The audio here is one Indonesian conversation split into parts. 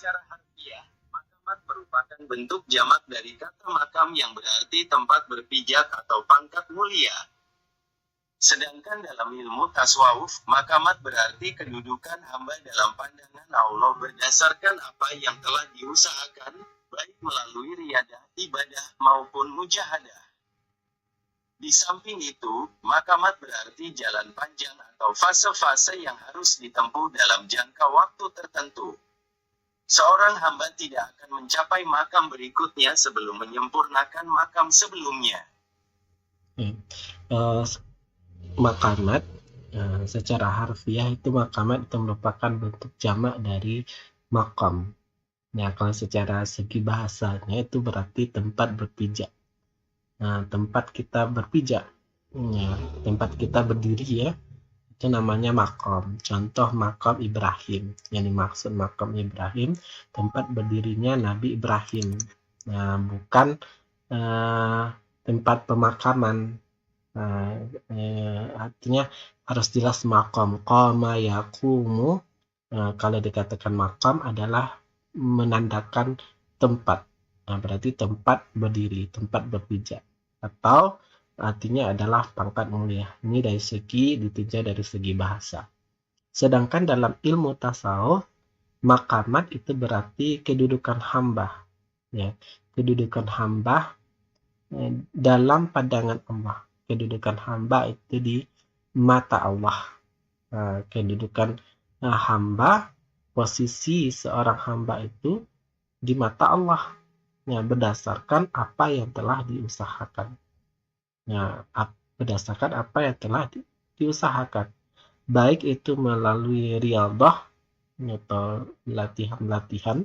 Secara harfiah, makamat merupakan bentuk jamak dari kata makam yang berarti tempat berpijak atau pangkat mulia. Sedangkan dalam ilmu tasawuf, makamat berarti kedudukan hamba dalam pandangan Allah berdasarkan apa yang telah diusahakan, baik melalui riyadah, ibadah, maupun mujahadah. Di samping itu, makamat berarti jalan panjang atau fase-fase yang harus ditempuh dalam jangka waktu tertentu. Seorang hamba tidak akan mencapai makam berikutnya sebelum menyempurnakan makam sebelumnya. Makamat secara harfiah itu makamat itu merupakan bentuk jamak dari makam. Nah, kalau secara segi bahasanya itu berarti tempat berpijak. Nah, tempat kita berpijak, ya, tempat kita berdiri ya, itu namanya makam. Contoh makam Ibrahim. Yang dimaksud makam Ibrahim, tempat berdirinya Nabi Ibrahim. Nah, bukan tempat pemakaman. Artinya harus jelas makam. Qama yaqumu, kalau dikatakan makam adalah menandakan tempat. Nah, berarti tempat berdiri, tempat berpijak. Atau artinya adalah pangkat mulia. Ini dari segi ditinjau dari segi bahasa. Sedangkan dalam ilmu tasawuf, makamat itu berarti kedudukan hamba. Ya, kedudukan hamba dalam pandangan Allah. Kedudukan hamba itu di mata Allah. Kedudukan hamba, posisi seorang hamba itu di mata Allah, ya, berdasarkan apa yang telah diusahakan. Ya, berdasarkan apa yang telah diusahakan. Baik itu melalui riyadhah atau latihan-latihan,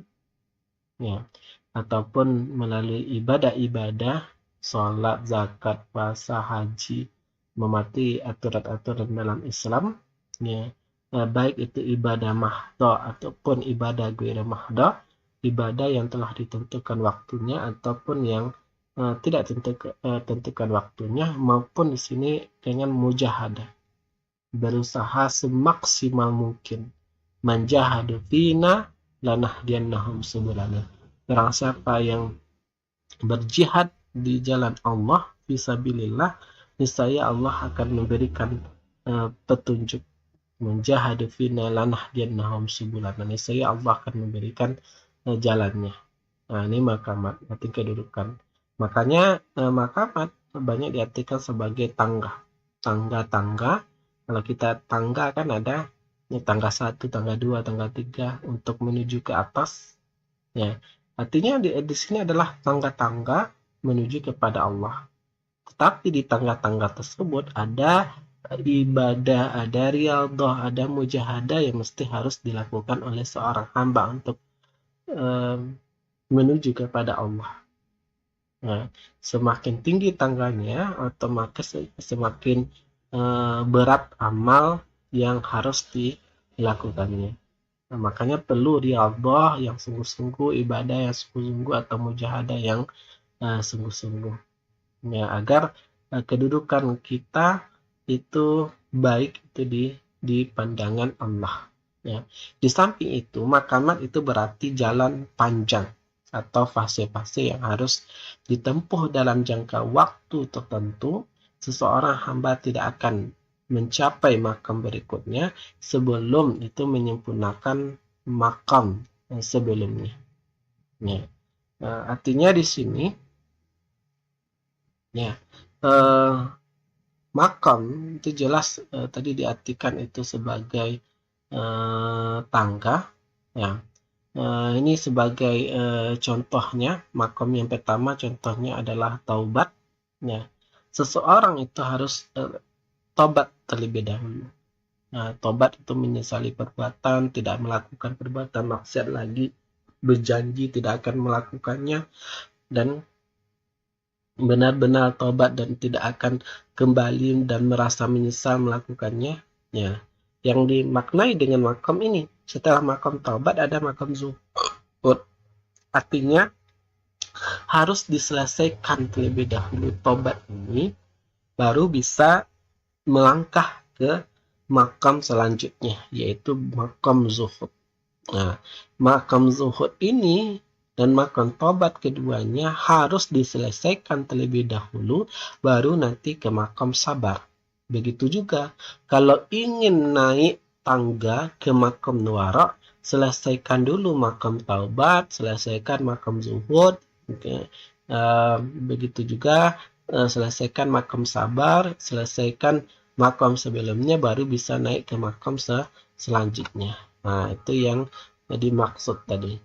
ya, ataupun melalui ibadah-ibadah, sholat, zakat, puasa, haji, mematuhi aturan-aturan dalam Islam, ya, baik itu ibadah mahdha ataupun ibadah ghairu mahdha, ibadah yang telah ditentukan waktunya ataupun yang tidak tentukan waktunya, maupun di sini dengan mujahadah, berusaha semaksimal mungkin. Manjahadu fina lanahdiyannahum subulana. Barang siapa yang berjihad di jalan Allah fisabilillah, niscaya Allah akan memberikan petunjuk. Menjahadu fina lanahdiyannahum subulana, niscaya Allah akan memberikan jalannya. Nah, ini makamat, arti kedudukan. Makanya makamat banyak diartikan sebagai tangga. Tangga-tangga. Kalau kita tangga kan ada tangga 1, tangga 2, tangga 3 untuk menuju ke atas. Ya, artinya di sini adalah tangga-tangga menuju kepada Allah. Tetapi di tangga-tangga tersebut ada ibadah, ada riyadhah, ada mujahadah yang mesti harus dilakukan oleh seorang hamba untuk menuju kepada Allah. Nah, semakin tinggi tangganya, otomatis semakin berat amal yang harus dilakukannya. Nah, makanya perlu riyadhah yang sungguh-sungguh, ibadah yang sungguh-sungguh, atau mujahadah yang sungguh-sungguh. Ya, agar kedudukan kita itu baik itu di pandangan Allah. Ya. Di samping itu, makamat itu berarti jalan panjang atau fase-fase yang harus ditempuh dalam jangka waktu tertentu. Seseorang hamba tidak akan mencapai makam berikutnya sebelum itu menyempurnakan makam sebelumnya. Ya. Artinya di sini, ya, makam itu jelas tadi diartikan itu sebagai tangga, ya. Ini sebagai contohnya, makam yang pertama contohnya adalah taubat, ya. Seseorang itu harus tobat terlebih dahulu. Nah, tobat itu menyesali perbuatan, tidak melakukan perbuatan maksiat lagi, berjanji tidak akan melakukannya, dan benar-benar tobat dan tidak akan kembali dan merasa menyesal melakukannya. Ya, yang dimaknai dengan makam ini, setelah makam taubat ada makam zuhud. Artinya harus diselesaikan terlebih dahulu tobat ini, baru bisa melangkah ke makam selanjutnya, yaitu makam zuhud. Nah, makam zuhud ini dan makam tobat keduanya harus diselesaikan terlebih dahulu, baru nanti ke makam sabar. Begitu juga, kalau ingin naik tangga ke makam wara, selesaikan dulu makam taubat, selesaikan makam zuhud. Okay. Begitu juga, selesaikan makam sabar, selesaikan makam sebelumnya, baru bisa naik ke makam selanjutnya. Nah, itu yang dimaksud tadi.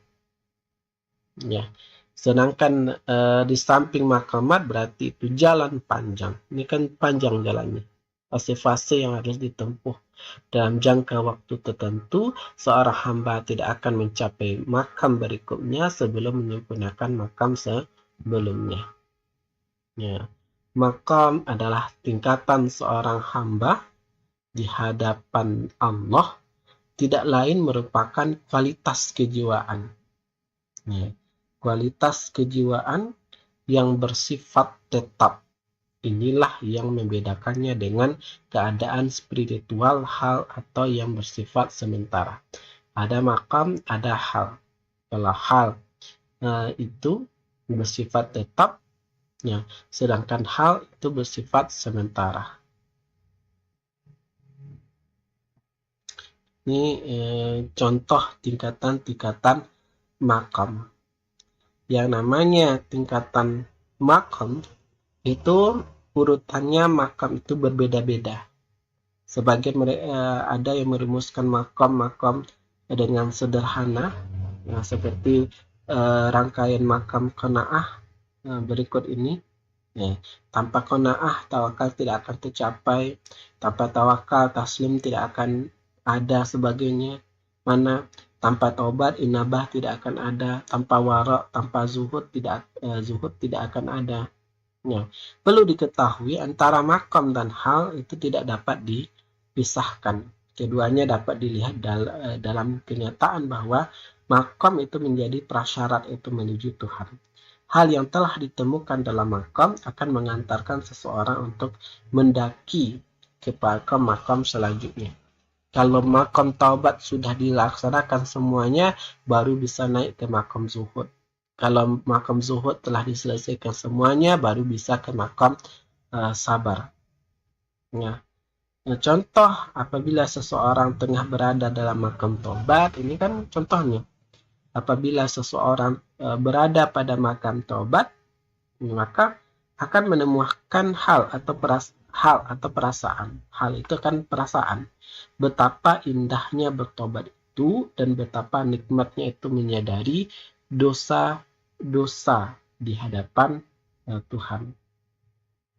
Ya. Sedangkan di samping makamat berarti itu jalan panjang. Ini kan panjang jalannya. Fase-fase yang harus ditempuh. Dalam jangka waktu tertentu, seorang hamba tidak akan mencapai makam berikutnya sebelum menyempurnakan makam sebelumnya. Ya. Makam adalah tingkatan seorang hamba di hadapan Allah, tidak lain merupakan kualitas kejiwaan. Ya. Kualitas kejiwaan yang bersifat tetap. Inilah yang membedakannya dengan keadaan spiritual hal atau yang bersifat sementara. Ada makam, ada hal. Kalau hal itu bersifat tetap, ya, sedangkan hal itu bersifat sementara. Ini contoh tingkatan-tingkatan makam. Yang namanya tingkatan makam itu urutannya makam itu berbeda-beda. Sebagian ada yang merumuskan makam-makam dengan sederhana, seperti rangkaian makam qanaah berikut ini. Ya, tanpa qanaah tawakal tidak akan tercapai, tanpa tawakal taslim tidak akan ada sebagainya. Mana tanpa taubat inabah tidak akan ada, tanpa wara, tanpa zuhud tidak akan ada. Ya, perlu diketahui antara makam dan hal itu tidak dapat dipisahkan. Keduanya dapat dilihat dalam kenyataan bahwa makam itu menjadi prasyarat itu menuju Tuhan. Hal yang telah ditemukan dalam makam akan mengantarkan seseorang untuk mendaki ke makam selanjutnya. Kalau makam taubat sudah dilaksanakan semuanya, baru bisa naik ke makam zuhud. Kalau makam zuhud telah diselesaikan semuanya, baru bisa ke makam sabar. Ya. Nah, contoh apabila seseorang tengah berada dalam makam taubat, ini kan contohnya. Apabila seseorang berada pada makam taubat, maka akan menemukan hal atau perasaan. Hal itu kan perasaan. Betapa indahnya bertobat itu dan betapa nikmatnya itu menyadari dosa-dosa di hadapan Tuhan.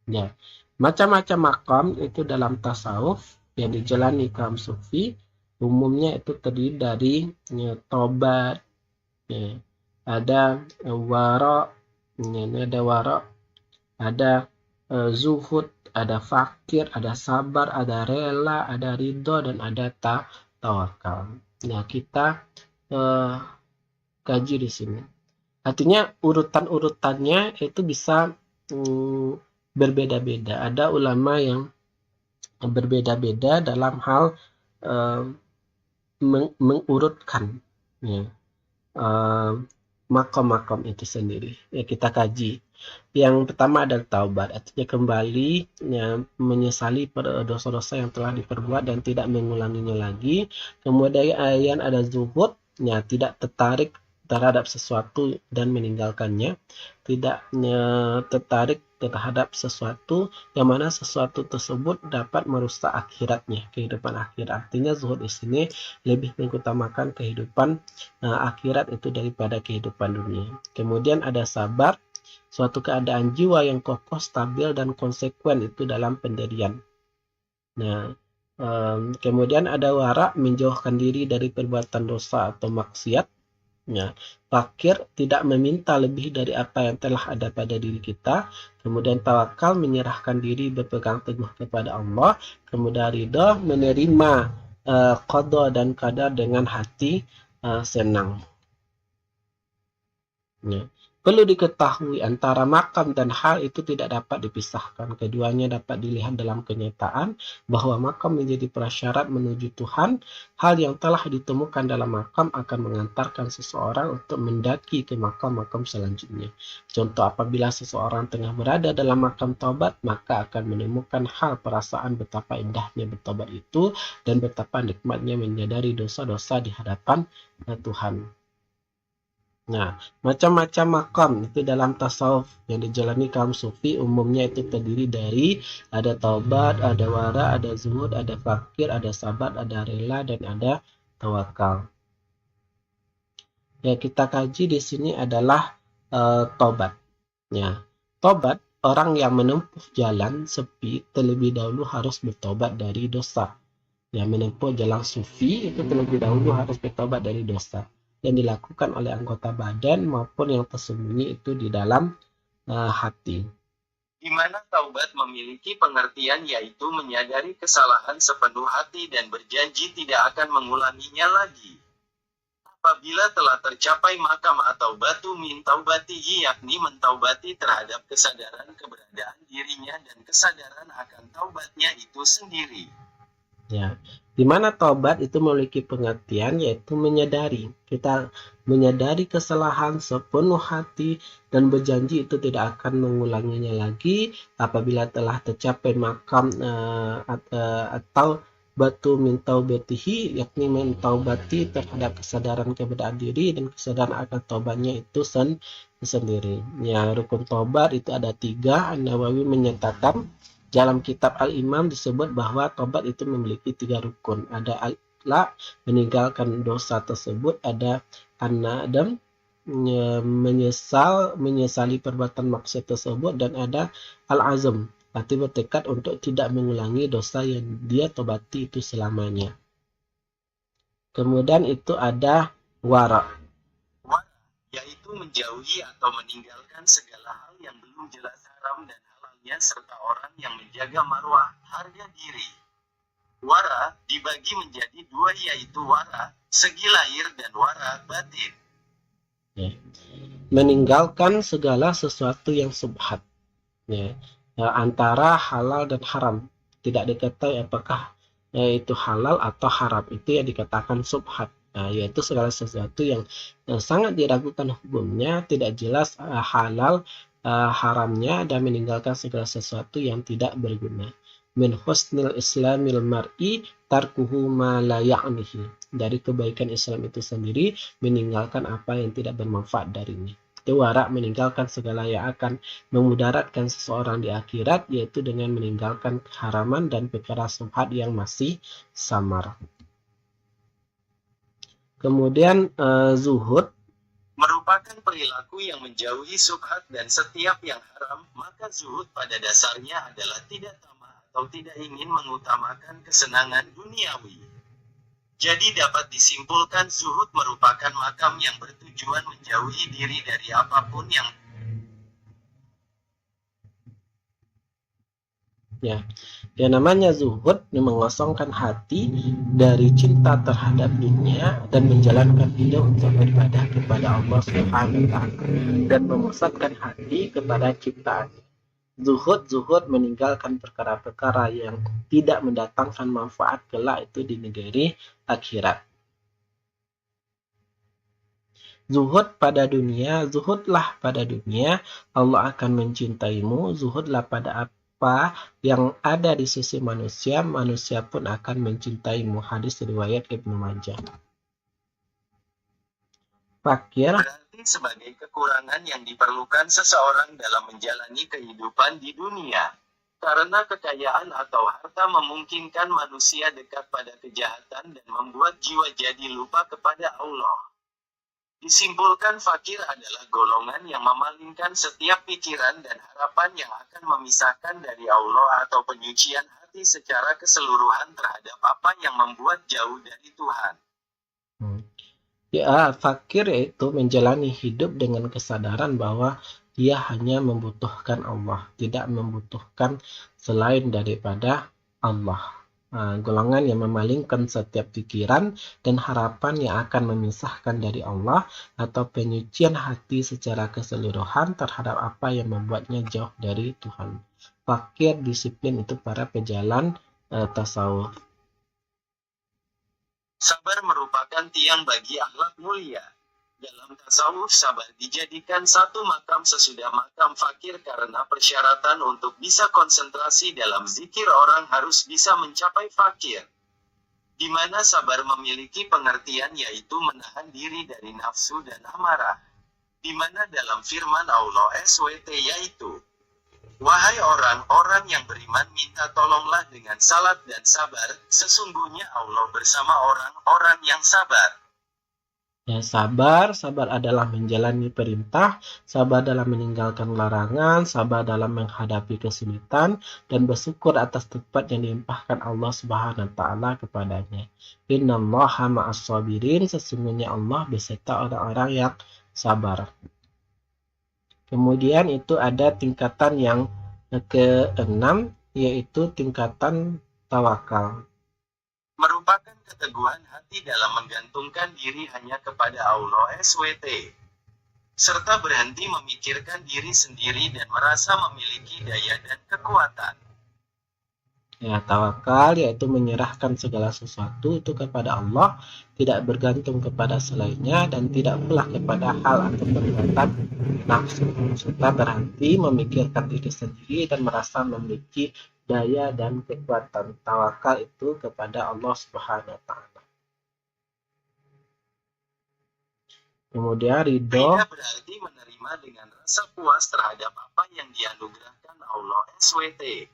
Ya, macam-macam makam itu dalam tasawuf yang dijalani kaum sufi umumnya itu terdiri dari tobat, ya, ada wara, ada zuhud, ada fakir, ada sabar, ada rela, ada ridho, dan ada tawakal. Nah, kita kaji di sini. Artinya urutan-urutannya itu bisa berbeda-beda. Ada ulama yang berbeda-beda dalam hal mengurutkan makam-makam itu sendiri. Ya, kita kaji. Yang pertama adalah taubat, artinya kembali menyesali dosa-dosa yang telah diperbuat dan tidak mengulanginya lagi. Kemudian ada zuhud, tidak tertarik terhadap sesuatu dan meninggalkannya, tidak tertarik terhadap sesuatu yang mana sesuatu tersebut dapat merusak akhiratnya, kehidupan akhirat. Artinya zuhud di sini lebih mengutamakan kehidupan akhirat itu daripada kehidupan dunia. Kemudian ada sabar, suatu keadaan jiwa yang kokoh, stabil, dan konsekuen itu dalam pendirian. Nah, kemudian ada wara, menjauhkan diri dari perbuatan dosa atau maksiat. Ya, fakir, tidak meminta lebih dari apa yang telah ada pada diri kita. Kemudian tawakal, menyerahkan diri, berpegang teguh kepada Allah. Kemudian ridha, menerima qada dan qadar dengan hati senang. Ya. Perlu diketahui antara makam dan hal itu tidak dapat dipisahkan. Keduanya dapat dilihat dalam kenyataan bahwa makam menjadi prasyarat menuju Tuhan. Hal yang telah ditemukan dalam makam akan mengantarkan seseorang untuk mendaki ke makam-makam selanjutnya. Contoh, apabila seseorang tengah berada dalam makam taubat, maka akan menemukan hal perasaan betapa indahnya bertobat itu dan betapa nikmatnya menyadari dosa-dosa di hadapan Tuhan. Nah, macam-macam makam itu dalam tasawuf yang dijalani kaum sufi umumnya itu terdiri dari ada taubat, ada wara, ada zuhud, ada fakir, ada sabat, ada rela, dan ada tawakal. Yang kita kaji di sini adalah taubat. Ya, taubat, orang yang menempuh jalan sepi terlebih dahulu harus bertobat dari dosa. Yang menempuh jalan sufi itu terlebih dahulu harus bertobat dari dosa yang dilakukan oleh anggota badan maupun yang tersembunyi itu di dalam hati. Di mana taubat memiliki pengertian yaitu menyadari kesalahan sepenuh hati dan berjanji tidak akan mengulanginya lagi. Apabila telah tercapai makam atau batu min taubatihi, yakni mentaubati terhadap kesadaran keberadaan dirinya dan kesadaran akan taubatnya itu sendiri. Ya, di mana taubat itu memiliki pengertian yaitu menyadari. Kita menyadari kesalahan sepenuh hati dan berjanji itu tidak akan mengulanginya lagi apabila telah tercapai makam atau batu min taubatihi, yakni mentaubati terhadap kesadaran keberadaan diri dan kesadaran akan taubatnya itu sendiri. Ya, rukun taubat itu ada 3. An-Nawawi menyatakan dalam kitab Al-Imam disebut bahwa tobat itu memiliki 3 rukun. Ada al-la, meninggalkan dosa tersebut. Ada an-nadam, menyesali perbuatan maksiat tersebut. Dan ada al-azam, arti bertekad untuk tidak mengulangi dosa yang dia tobati itu selamanya. Kemudian itu ada wara. Wara, yaitu menjauhi atau meninggalkan segala hal yang belum jelas haram dan serta orang yang menjaga marwah, harga diri. Wara dibagi menjadi 2 yaitu wara segi lahir dan wara batin. Ya. Meninggalkan segala sesuatu yang subhat. Ya. Antara halal dan haram. Tidak diketahui apakah itu halal atau haram. Itu yang dikatakan subhat. Yaitu segala sesuatu yang sangat diragukan hukumnya, tidak jelas halal haramnya, dan meninggalkan segala sesuatu yang tidak berguna. Min husnil islamil mar'i tarkuhu ma la ya'nihi. Dari kebaikan Islam itu sendiri meninggalkan apa yang tidak bermanfaat darinya. Itu wara, meninggalkan segala yang akan memudaratkan seseorang di akhirat, yaitu dengan meninggalkan keharaman dan perkara subhat yang masih samar. Kemudian zuhud merupakan perilaku yang menjauhi subhat dan setiap yang haram, maka zuhud pada dasarnya adalah tidak tamak atau tidak ingin mengutamakan kesenangan duniawi. Jadi dapat disimpulkan zuhud merupakan makam yang bertujuan menjauhi diri dari apapun yang yang namanya zuhud mengosongkan hati dari cinta terhadap dunia dan menjalankan hidup untuk beribadah kepada Allah Subhanahu wa taala dan memusatkan hati kepada ciptaan. Zuhud meninggalkan perkara-perkara yang tidak mendatangkan manfaat kelak itu di negeri akhirat. Zuhudlah pada dunia, Allah akan mencintaimu. Zuhudlah pada apa yang ada di sisi manusia, manusia pun akan mencintaimu. Hadis riwayat Ibnu Majah. Fakir berarti sebagai kekurangan yang diperlukan seseorang dalam menjalani kehidupan di dunia. Karena kekayaan atau harta memungkinkan manusia dekat pada kejahatan dan membuat jiwa jadi lupa kepada Allah. Disimpulkan fakir adalah golongan yang memalingkan setiap pikiran dan harapan yang akan memisahkan dari Allah atau penyucian hati secara keseluruhan terhadap apa yang membuat jauh dari Tuhan. Ya, fakir yaitu menjalani hidup dengan kesadaran bahwa dia hanya membutuhkan Allah, tidak membutuhkan selain daripada Allah. golongan yang memalingkan setiap pikiran dan harapan yang akan memisahkan dari Allah, atau penyucian hati secara keseluruhan terhadap apa yang membuatnya jauh dari Tuhan. Fakir disiplin itu para pejalan tasawuf. Sabar merupakan tiang bagi akhlak mulia. Dalam tasawuf, sabar dijadikan satu makam sesudah makam fakir karena persyaratan untuk bisa konsentrasi dalam zikir orang harus bisa mencapai fakir. Di mana sabar memiliki pengertian yaitu menahan diri dari nafsu dan amarah. Di mana dalam firman Allah SWT yaitu, "Wahai orang-orang yang beriman, minta tolonglah dengan salat dan sabar, sesungguhnya Allah bersama orang-orang yang sabar." Ya, sabar adalah menjalani perintah, sabar dalam meninggalkan larangan, sabar dalam menghadapi kesulitan, dan bersyukur atas tempat yang dilimpahkan Allah Subhanahu wa taala kepadanya. Innallaha ma'as sabirin, sesungguhnya Allah beserta orang-orang yang sabar. Kemudian itu ada tingkatan yang ke-6, yaitu tingkatan tawakal. Merupakan keteguhan hati dalam menggantungkan diri hanya kepada Allah SWT. Serta berhenti memikirkan diri sendiri dan merasa memiliki daya dan kekuatan. Ya, tawakal yaitu menyerahkan segala sesuatu itu kepada Allah, tidak bergantung kepada selainnya, dan tidak pula kepada hal atau perbuatan nafsu, serta berhenti memikirkan diri sendiri dan merasa memiliki daya dan kekuatan. Tawakal itu kepada Allah Subhanahu wa taala. Kemudian ridho. Ridha berarti menerima dengan rasa puas terhadap apa yang dianugerahkan Allah SWT.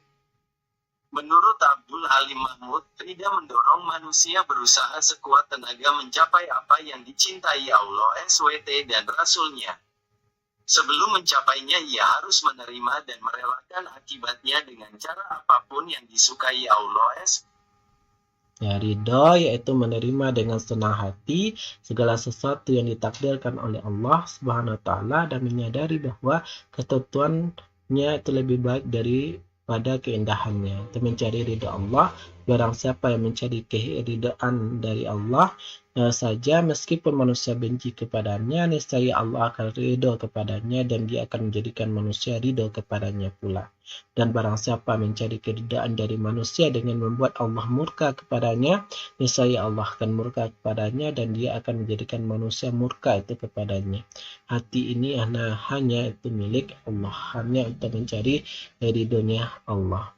Menurut Abdul Halim Mahmud, ridha mendorong manusia berusaha sekuat tenaga mencapai apa yang dicintai Allah SWT dan Rasul-Nya. Sebelum mencapainya ia harus menerima dan merelakan akibatnya dengan cara apapun yang disukai Allah SWT. Ya, ridho yaitu menerima dengan senang hati segala sesuatu yang ditakdirkan oleh Allah Subhanahu wa taala dan menyadari bahwa ketentuannya itu lebih baik daripada keindahannya. Itu mencari ridho Allah. Barang siapa yang mencari keridhaan dari Allah saja, meskipun manusia benci kepadanya, niscaya Allah akan ridho kepadanya dan dia akan menjadikan manusia ridho kepadanya pula. Dan barang siapa mencari keridhaan dari manusia dengan membuat Allah murka kepadanya, niscaya Allah akan murka kepadanya dan dia akan menjadikan manusia murka itu kepadanya. Hati ini hanya itu milik Allah, hanya untuk mencari ridhonya Allah.